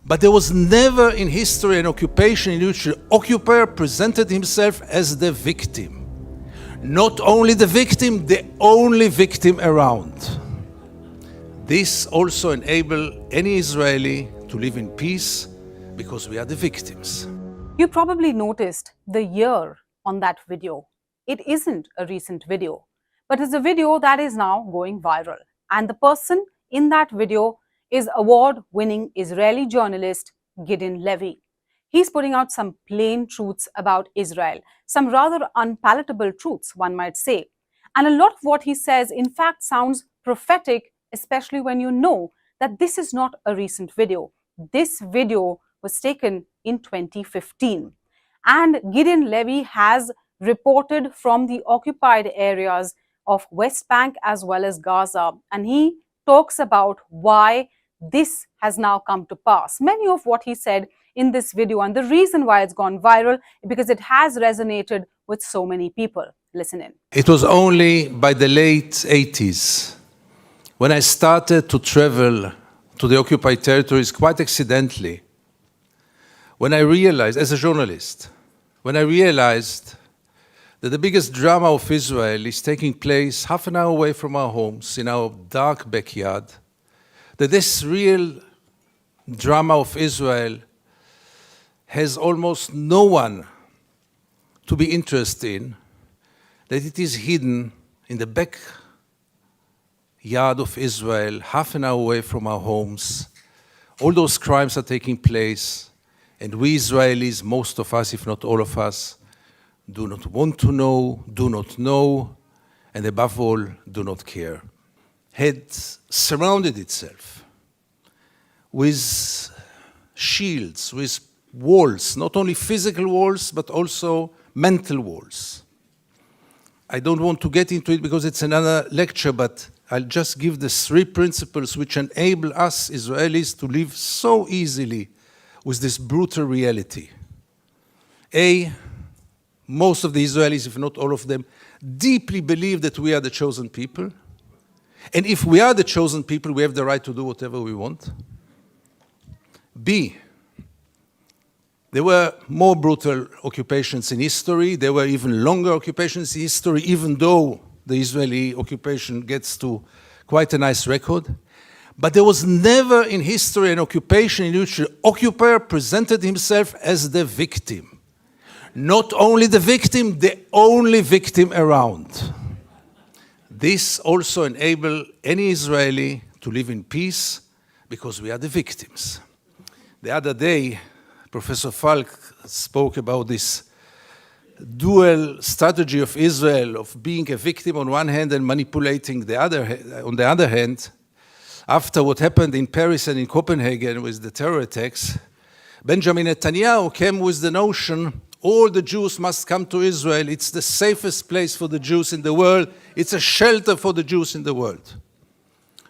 But there was never in history an occupation in which the occupier presented himself as the victim. Not only the victim, the only victim around. This also enables any Israeli to live in peace because we are the victims. You probably noticed the year on that video. It isn't a recent video, but it's a video that is now going viral. And the person in that video is award-winning Israeli journalist Gideon Levy. He's putting out some plain truths about Israel, some rather unpalatable truths, one might say. And a lot of what he says, in fact, sounds prophetic, especially when you know that this is not a recent video. This video was taken in 2015. And Gideon Levy has reported from the occupied areas of West Bank as well as Gaza. And he talks about why this has now come to pass. Many of what he said in this video, and the reason why it's gone viral, because it has resonated with so many people. Listen in. It was only by the late 80s when I started to travel to the occupied territories quite accidentally, when I realized, as a journalist, when I realized that the biggest drama of Israel is taking place half an hour away from our homes, in our dark backyard, that this real drama of Israel has almost no one to be interested in, that it is hidden in the backyard of Israel, half an hour away from our homes. All those crimes are taking place, and we Israelis, most of us, if not all of us, do not want to know, do not know, and above all, do not care. Had surrounded itself with shields, with walls, not only physical walls, but also mental walls. I don't want to get into it because it's another lecture, but I'll just give the 3 principles which enable us Israelis to live so easily with this brutal reality. A, most of the Israelis, if not all of them, deeply believe that we are the chosen people. And if we are the chosen people, we have the right to do whatever we want. B, there were more brutal occupations in history. There were even longer occupations in history, even though the Israeli occupation gets to quite a nice record. But there was never in history an occupation in which the occupier presented himself as the victim. Not only the victim, the only victim around. This also enables any Israeli to live in peace because we are the victims. The other day, Professor Falk spoke about this dual strategy of Israel of being a victim on one hand and manipulating on the other hand. After what happened in Paris and in Copenhagen with the terror attacks, Benjamin Netanyahu came with the notion all the Jews must come to Israel. It's the safest place for the Jews in the world. It's a shelter for the Jews in the world.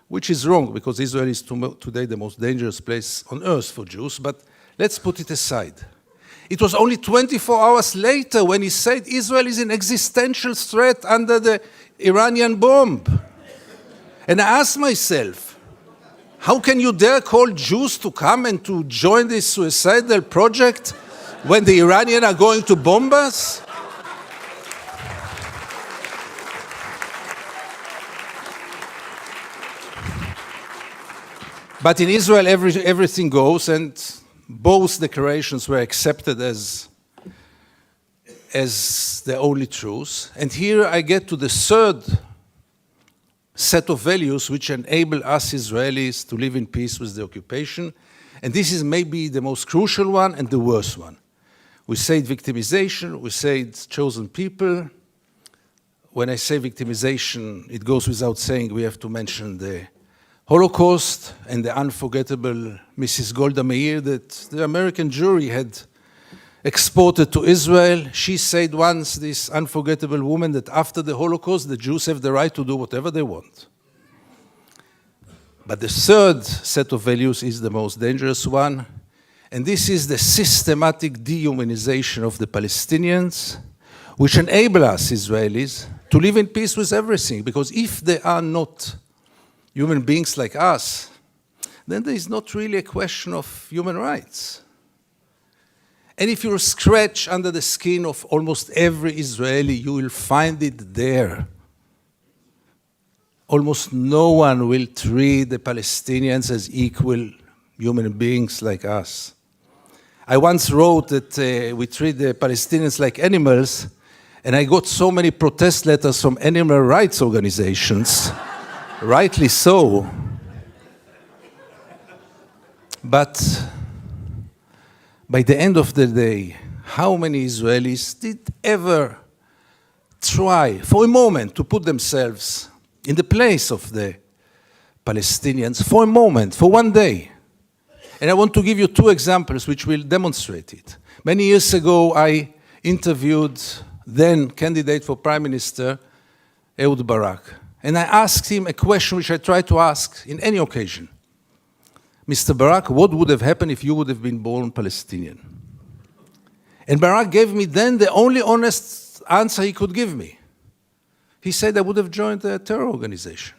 Which is wrong, because Israel is today the most dangerous place on earth for Jews, but let's put it aside. It was only 24 hours later when he said Israel is an existential threat under the Iranian bomb. And I asked myself, how can you dare call Jews to come and to join this suicidal project when the Iranians are going to bomb us? But in Israel, everything goes, and both declarations were accepted as the only truth. And here I get to the 3rd set of values which enable us Israelis to live in peace with the occupation. And this is maybe the most crucial one and the worst one. We say victimization, we say chosen people. When I say victimization, it goes without saying we have to mention the Holocaust and the unforgettable Mrs. Golda Meir that the American jury had exported to Israel. She said once, this unforgettable woman, that after the Holocaust, the Jews have the right to do whatever they want. But the 3rd set of values is the most dangerous one, and this is the systematic dehumanization of the Palestinians, which enable us Israelis to live in peace with everything, because if they are not human beings like us, then there is not really a question of human rights. And if you scratch under the skin of almost every Israeli, you will find it there. Almost no one will treat the Palestinians as equal human beings like us. I once wrote that we treat the Palestinians like animals, and I got so many protest letters from animal rights organizations, rightly so. But by the end of the day, how many Israelis did ever try for a moment to put themselves in the place of the Palestinians for a moment, for one day? And I want to give you two examples which will demonstrate it. Many years ago, I interviewed then candidate for Prime Minister, Ehud Barak. And I asked him a question which I try to ask in any occasion. Mr. Barak, what would have happened if you would have been born Palestinian? And Barak gave me then the only honest answer he could give me. He said I would have joined a terror organization.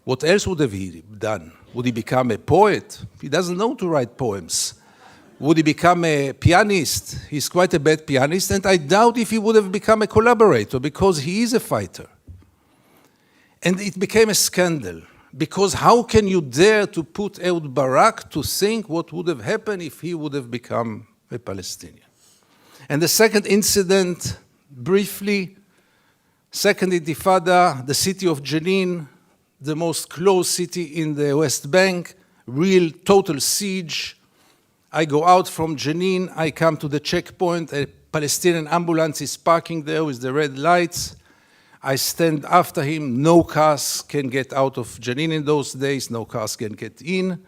What else would have he done? Would he become a poet? He doesn't know to write poems. Would he become a pianist? He's quite a bad pianist, and I doubt if he would have become a collaborator, because he is a fighter. And it became a scandal, because how can you dare to put Ehud Barak to think what would have happened if he would have become a Palestinian? And the second incident, briefly, Second Intifada, the city of Jenin, the most closed city in the West Bank, real total siege. I go out from Jenin, I come to the checkpoint, a Palestinian ambulance is parking there with the red lights. I stand after him, no cars can get out of Jenin in those days, no cars can get in,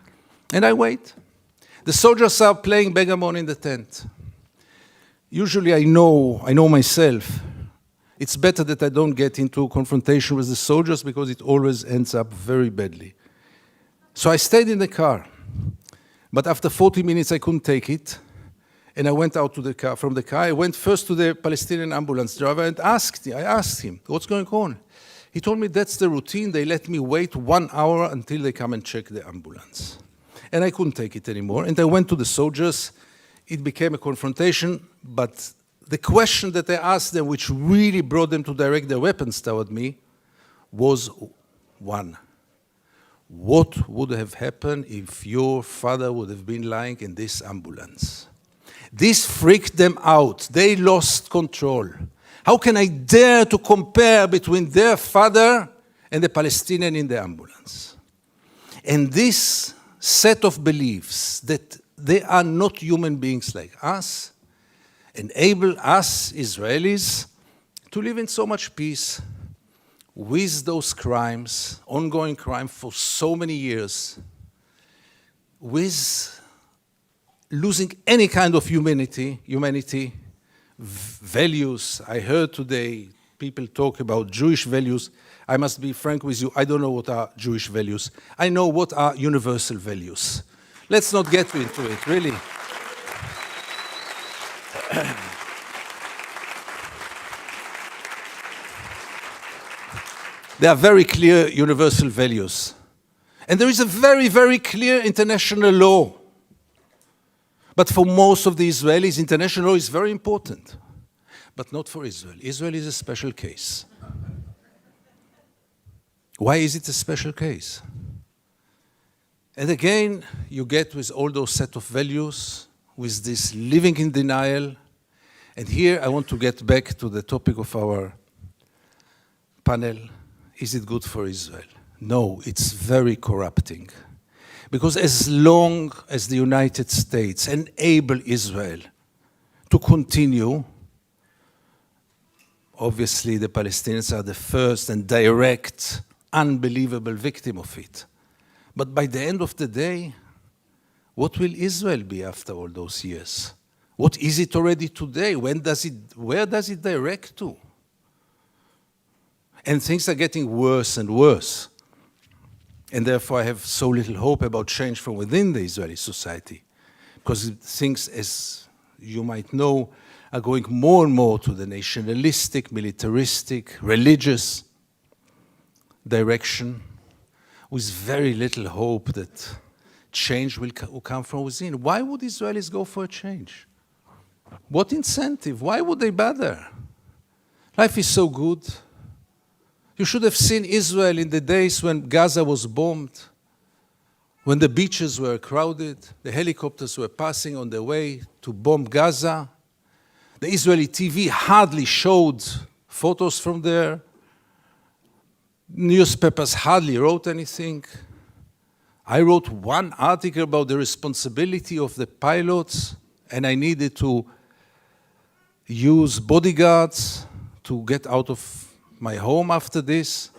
and I wait. The soldiers are playing backgammon in the tent. Usually I know myself, it's better that I don't get into confrontation with the soldiers because it always ends up very badly. So I stayed in the car, but after 40 minutes I couldn't take it, and I went out to the car. From the car, I went first to the Palestinian ambulance driver and I asked him, what's going on? He told me that's the routine, they let me wait 1 hour until they come and check the ambulance. And I couldn't take it anymore, and I went to the soldiers. It became a confrontation, but the question that I asked them, which really brought them to direct their weapons toward me, was one. What would have happened if your father would have been lying in this ambulance? This freaked them out. They lost control. How can I dare to compare between their father and the Palestinian in the ambulance? And this set of beliefs that they are not human beings like us enable us Israelis to live in so much peace with those crimes, ongoing crime for so many years, with losing any kind of humanity, values. I heard today people talk about Jewish values. I must be frank with you, I don't know what are Jewish values. I know what are universal values. Let's not get into it, really. There are very clear universal values. And there is a very, very clear international law. But for most of the Israelis, international law is very important. But not for Israel. Israel is a special case. Why is it a special case? And again, you get with all those set of values, with this living in denial. And here I want to get back to the topic of our panel. Is it good for Israel? No, it's very corrupting. Because as long as the United States enable Israel to continue, obviously the Palestinians are the first and direct, unbelievable victim of it. But by the end of the day, what will Israel be after all those years? What is it already today? Where does it direct to? And things are getting worse and worse. And therefore I have so little hope about change from within the Israeli society. Because things, as you might know, are going more and more to the nationalistic, militaristic, religious direction, with very little hope that change will come from within. Why would Israelis go for a change? What incentive? Why would they bother? Life is so good. You should have seen Israel in the days when Gaza was bombed, when the beaches were crowded, the helicopters were passing on their way to bomb Gaza. The Israeli TV hardly showed photos from there. Newspapers hardly wrote anything. I wrote one article about the responsibility of the pilots, and I needed to use bodyguards to get out of my home after this.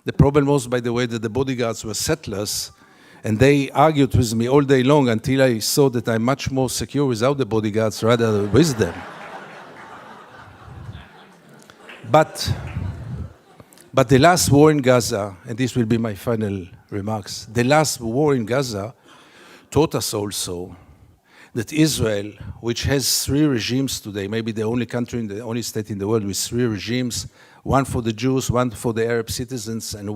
The problem was, by the way, that the bodyguards were settlers, and they argued with me all day long until I saw that I'm much more secure without the bodyguards rather than with them. But the last war in Gaza, and this will be my final remarks, the last war in Gaza taught us also that Israel, which has 3 regimes today, maybe the only country, the only state in the world with 3 regimes, one for the Jews, one for the Arab citizens, and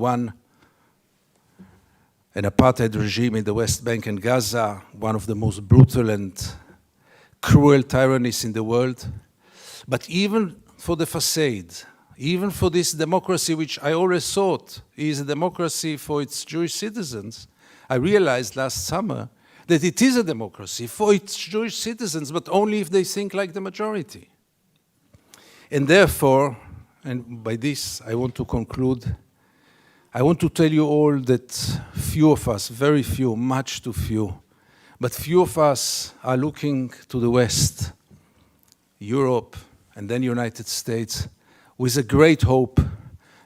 an apartheid regime in the West Bank and Gaza, one of the most brutal and cruel tyrannies in the world. But even for the facade, even for this democracy, which I always thought is a democracy for its Jewish citizens, I realized last summer that it is a democracy for its Jewish citizens, but only if they think like the majority. And therefore, and by this I want to conclude, I want to tell you all that few of us, very few, much too few, but few of us are looking to the West, Europe, and then United States, with a great hope,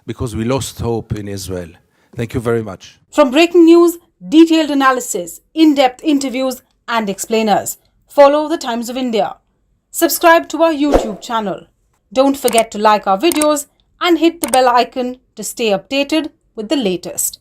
because we lost hope in Israel. Thank you very much. From breaking news, detailed analysis, in-depth interviews and explainers, follow the Times of India. Subscribe to our YouTube channel. Don't forget to like our videos and hit the bell icon to stay updated with the latest.